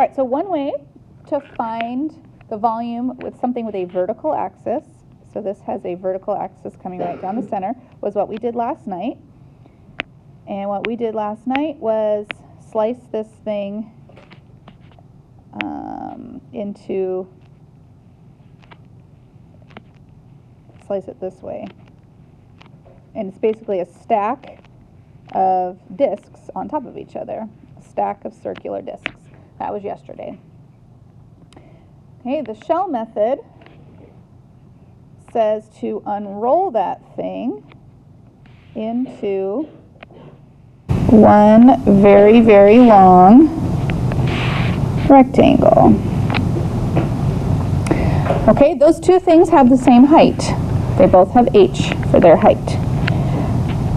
right, so one way to find the volume with something with a vertical axis, so this has a vertical axis coming right down the center, was what we did last night. And what we did last night was slice this thing slice it this way. And it's basically a stack of discs on top of each other, a stack of circular discs. That was yesterday. Okay, the shell method says to unroll that thing into one very, very long rectangle. Okay, those two things have the same height. They both have h for their height.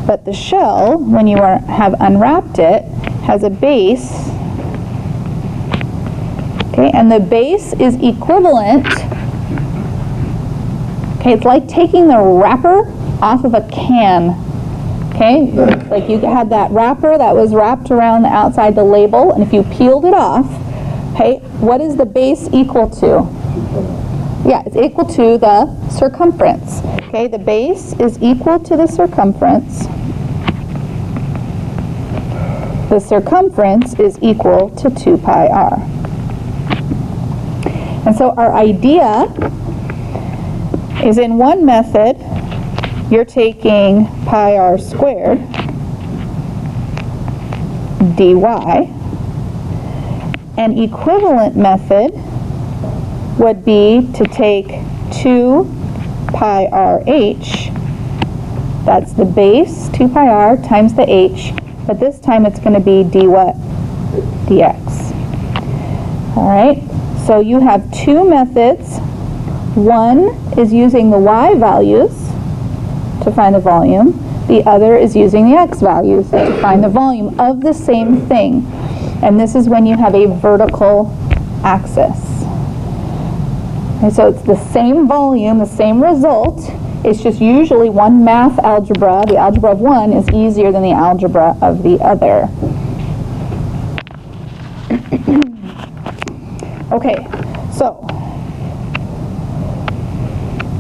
But the shell, when you have unwrapped it, has a base. Okay, and the base is equivalent. Okay, it's like taking the wrapper off of a can. Okay, like you had that wrapper that was wrapped around the outside the label, and if you peeled it off, okay, what is the base equal to? Yeah, it's equal to the circumference. Okay, the base is equal to the circumference. The circumference is equal to 2 pi r. And so our idea is in one method, you're taking pi r squared dy. An equivalent method would be to take 2 pi rh, that's the base, 2 pi r times the h, but this time it's going to be d what? dx. All right, so you have two methods. One is using the y values to find the volume. The other is using the x values to find the volume of the same thing. And this is when you have a vertical axis. Okay, so it's the same volume, the same result. It's just usually one math algebra, the algebra of one, is easier than the algebra of the other. Okay, so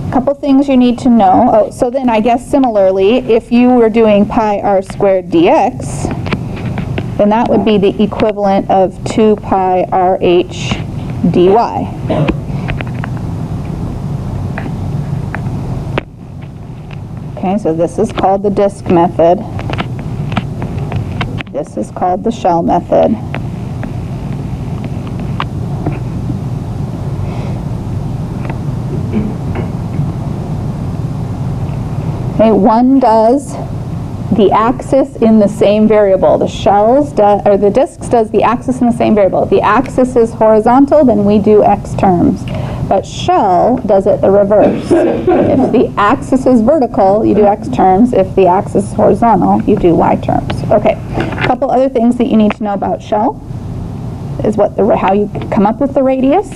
a couple things you need to know. Oh, so then I guess similarly, if you were doing pi r squared dx, then that would be the equivalent of 2 pi rh dy. Okay, so this is called the disk method. This is called the shell method. Okay, one does the axis in the same variable. The the disks does the axis in the same variable. If the axis is horizontal, then we do x terms. But shell does it the reverse. If the axis is vertical, you do x terms. If the axis is horizontal, you do y terms. Okay, a couple other things that you need to know about shell is how you come up with the radius.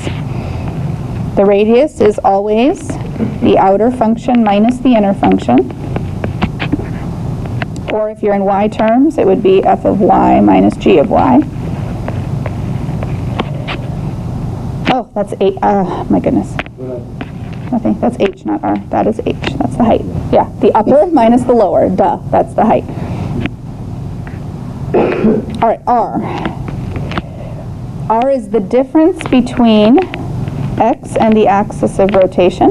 The radius is always the outer function minus the inner function. Or if you're in y terms, it would be f of y minus g of y. Oh, that's 8. My goodness. Nothing. That's h, not r. That is h. That's the height. Yeah, the upper minus the lower. Duh. That's the height. All right, r. R is the difference between x and the axis of rotation,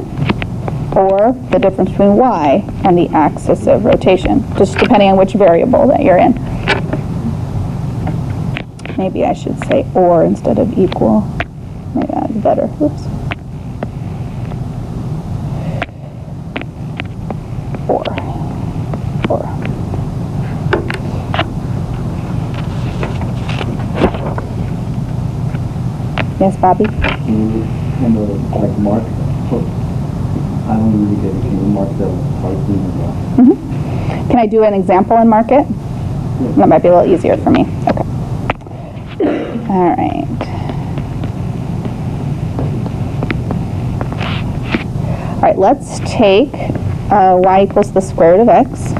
or the difference between y and the axis of rotation, just depending on which variable that you're in. Maybe I should say or instead of equal. Maybe that's better. Whoops. Or. Yes, Bobby? Can you handle like mark? I don't really get it. Can you mark the parts as well? Can I do an example and mark it? Yeah. That might be a little easier for me. Okay. All right. All right, let's take y equals the square root of x,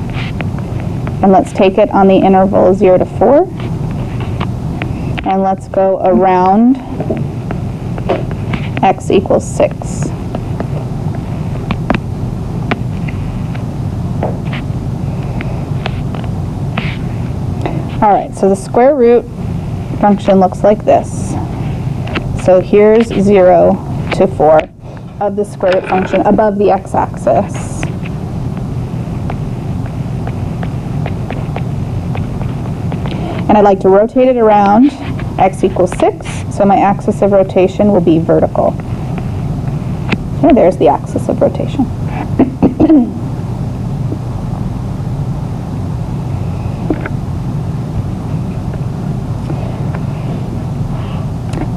and let's take it on the interval 0 to 4, and let's go around x equals 6. All right, so the square root function looks like this. So here's 0 to 4 of the square root function above the x-axis. And I'd like to rotate it around x equals 6, so my axis of rotation will be vertical. Okay, there's the axis of rotation.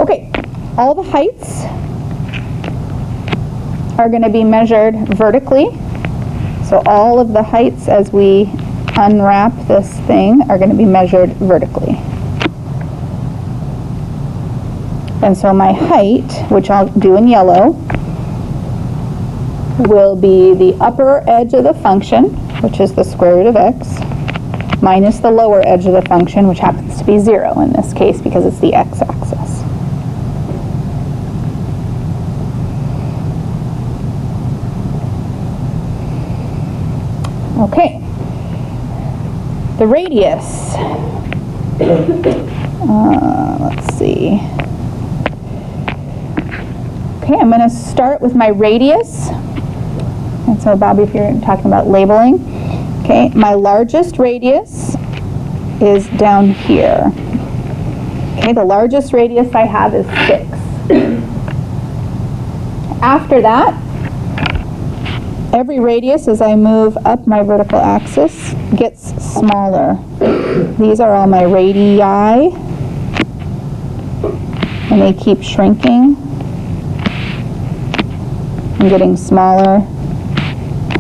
Okay, all the heights are going to be measured vertically. So all of the heights as we unwrap this thing are going to be measured vertically. And so my height, which I'll do in yellow, will be the upper edge of the function, which is the square root of x, minus the lower edge of the function, which happens to be 0 in this case because it's the x-axis. Okay, the radius, let's see. Okay, I'm going to start with my radius. And so, Bobby, if you're talking about labeling, okay, my largest radius is down here. Okay, the largest radius I have is 6. After that, every radius as I move up my vertical axis gets smaller. These are all my radii, and they keep shrinking and getting smaller.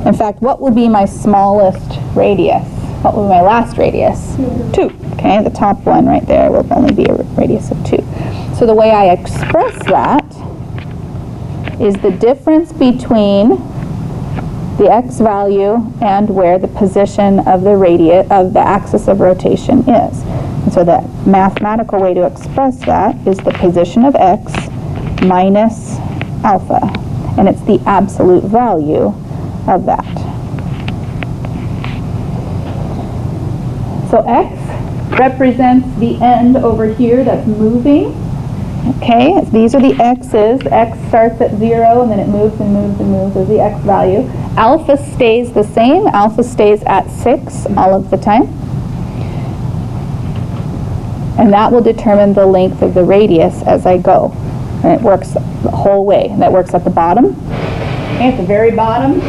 In fact, what will be my smallest radius? What will be my last radius? 2. Okay, the top one right there will only be a radius of 2. So the way I express that is the difference between the x value and where the position of the radius of the axis of rotation is. And so the mathematical way to express that is the position of x minus alpha, and it's the absolute value of that. So x represents the end over here that's moving. Okay, these are the x's. X starts at 0 and then it moves and moves and moves as the x value. Alpha stays the same. Alpha stays at 6 all of the time. And that will determine the length of the radius as I go. And it works the whole way. That works at the bottom. Okay, at the very bottom,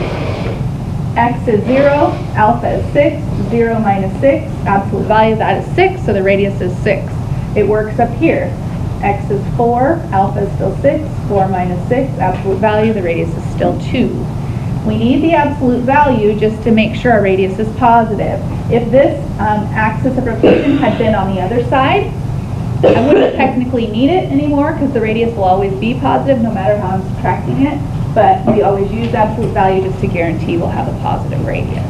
x is 0, alpha is 6, 0 minus 6, absolute value of that is 6, so the radius is 6. It works up here. X is 4, alpha is still 6, 4 minus 6, absolute value, the radius is still 2. We need the absolute value just to make sure our radius is positive. If this axis of rotation had been on the other side, I wouldn't technically need it anymore because the radius will always be positive no matter how I'm subtracting it, but we always use absolute value just to guarantee we'll have a positive radius.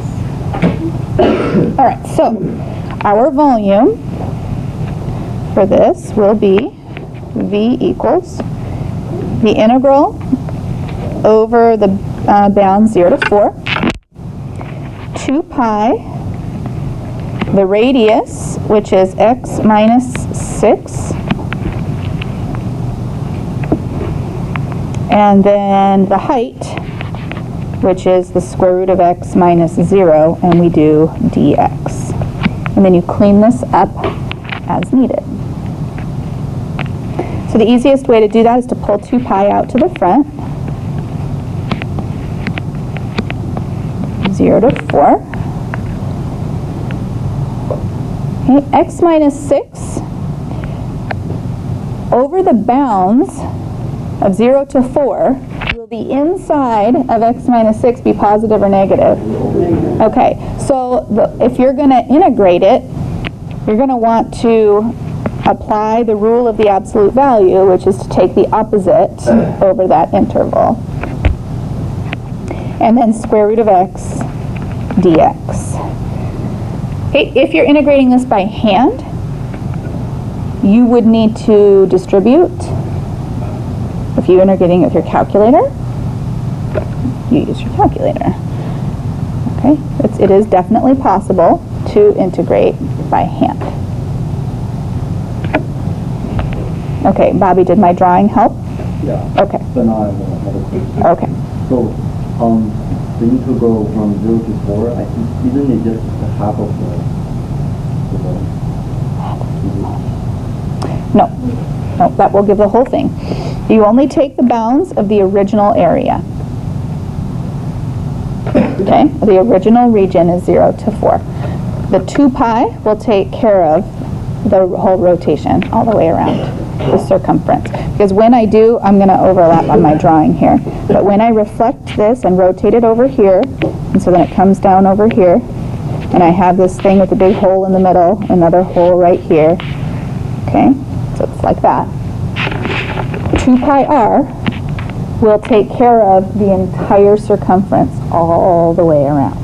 All right, so our volume for this will be V equals the integral over the bound 0 to 4, 2 pi, the radius, which is x minus 6, and then the height, which is the square root of x minus 0, and we do dx. And then you clean this up as needed. So the easiest way to do that is to pull 2 pi out to the front. 0 to 4. Okay, x minus 6 over the bounds of 0 to 4, will the inside of x minus 6 be positive or negative? Okay, so if you're going to integrate it, you're going to want to apply the rule of the absolute value, which is to take the opposite over that interval. And then square root of x dx. Okay, if you're integrating this by hand, you would need to distribute If you're integrating with your calculator, you use your calculator. Okay, it is definitely possible to integrate by hand. Okay, Bobby, did my drawing help? Yeah. Okay. So now I have another question. Okay. So, the integral from 0 to 4, I think, isn't it just the half of the No, that will give the whole thing. You only take the bounds of the original area. Okay, the original region is 0 to 4. The 2 pi will take care of the whole rotation all the way around, the circumference. Because when I do, I'm going to overlap on my drawing here, but when I reflect this and rotate it over here, and so then it comes down over here, and I have this thing with a big hole in the middle, another hole right here, okay, so it's like that. 2 pi r will take care of the entire circumference all the way around.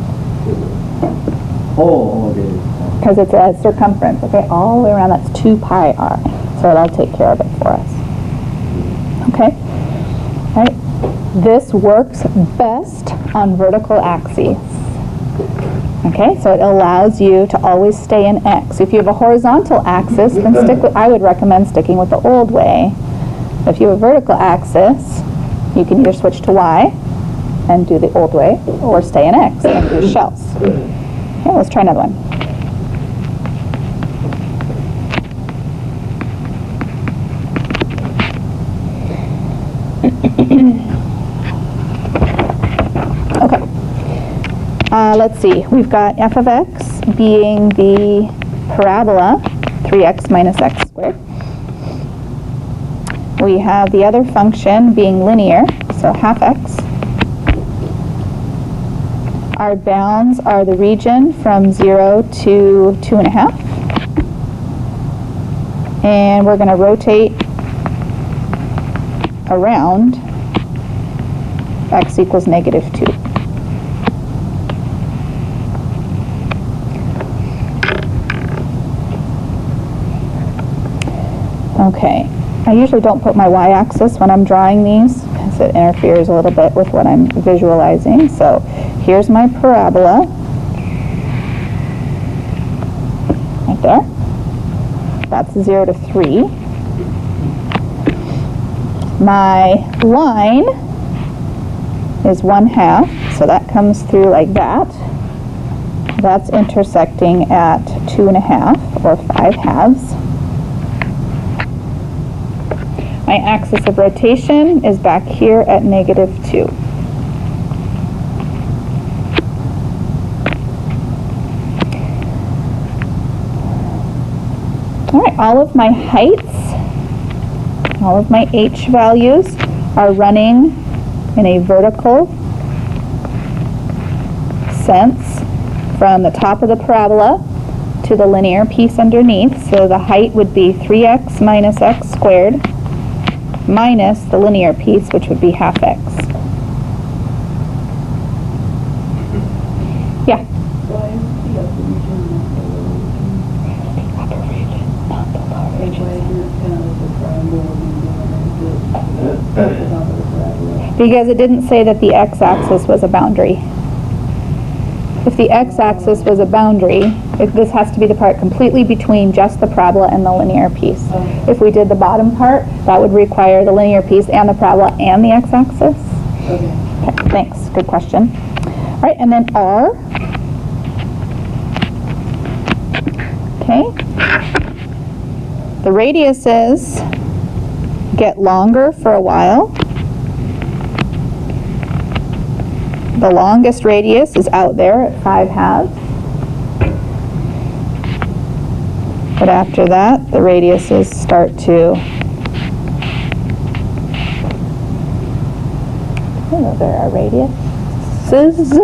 Oh, okay. Because it's a circumference, okay, all the way around, that's 2 pi r. So that'll take care of it for us. Okay? All right. This works best on vertical axes. Okay, so it allows you to always stay in x. If you have a horizontal axis, then I would recommend sticking with the old way. If you have a vertical axis, you can either switch to y and do the old way, or stay in x and do shells. Okay, let's try another one. Okay. Let's see. We've got f of x being the parabola 3x minus x squared. We have the other function being linear, so half x. Our bounds are the region from 0 to 2.5. And we're going to rotate around x equals -2. Okay, I usually don't put my y-axis when I'm drawing these because it interferes a little bit with what I'm visualizing. So here's my parabola, right there. That's 0 to 3. My line is 1/2, so that comes through like that. That's intersecting at 2.5 or 5/2. My axis of rotation is back here at -2. All right, all of my heights, all of my h values are running in a vertical sense from the top of the parabola to the linear piece underneath. So the height would be 3x minus x squared minus the linear piece, which would be half x. Yeah? Why is the upper region not the lower region? Not the lower region. Why is it kind of like a triangle and then the top of the parabola? Because it didn't say that the x-axis was a boundary. If the x-axis was a boundary, this has to be the part completely between just the parabola and the linear piece. Okay. If we did the bottom part, that would require the linear piece and the parabola and the x-axis. Okay. Okay, thanks. Good question. All right, and then R. Okay. The radiuses get longer for a while. The longest radius is out there at 5/2. But after that, the radiuses start to, those are our radiuses.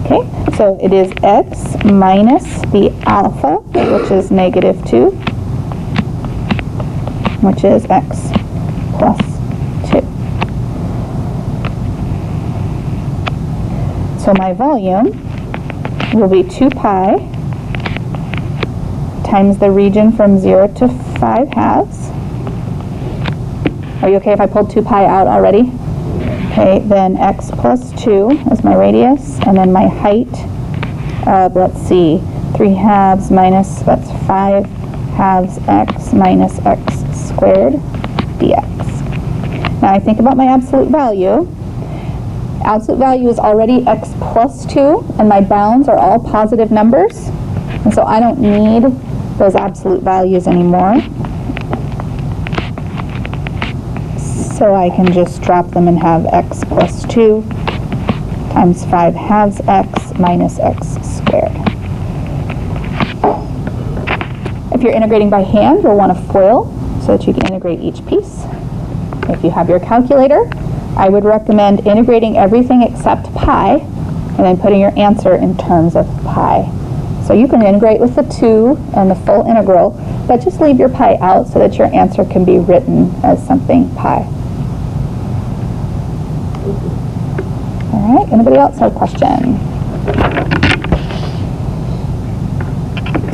Okay, so it is x minus the alpha, which is -2, which is x plus 2. So my volume will be 2 pi times the region from 0 to 5/2 Are you okay if I pulled 2 pi out already? Okay, then x plus 2 is my radius, and then my height of, let's see, 3 halves minus, that's 5 halves x minus x squared dx. Now I think about my absolute value. Absolute value is already x plus 2, and my bounds are all positive numbers, and so I don't need those absolute values anymore. So I can just drop them and have x plus 2 times 5 halves x minus x squared. If you're integrating by hand, you'll want a FOIL so that you can integrate each piece. If you have your calculator, I would recommend integrating everything except pi and then putting your answer in terms of pi. So you can integrate with the 2 and the full integral, but just leave your pi out so that your answer can be written as something pi. All right, anybody else have a question?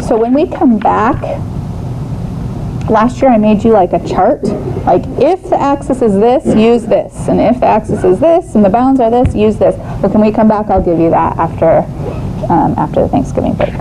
So when we come back, last year I made you like a chart, like if the axis is this, use this, and if the axis is this, and the bounds are this, use this. But when we come back, I'll give you that after the Thanksgiving break.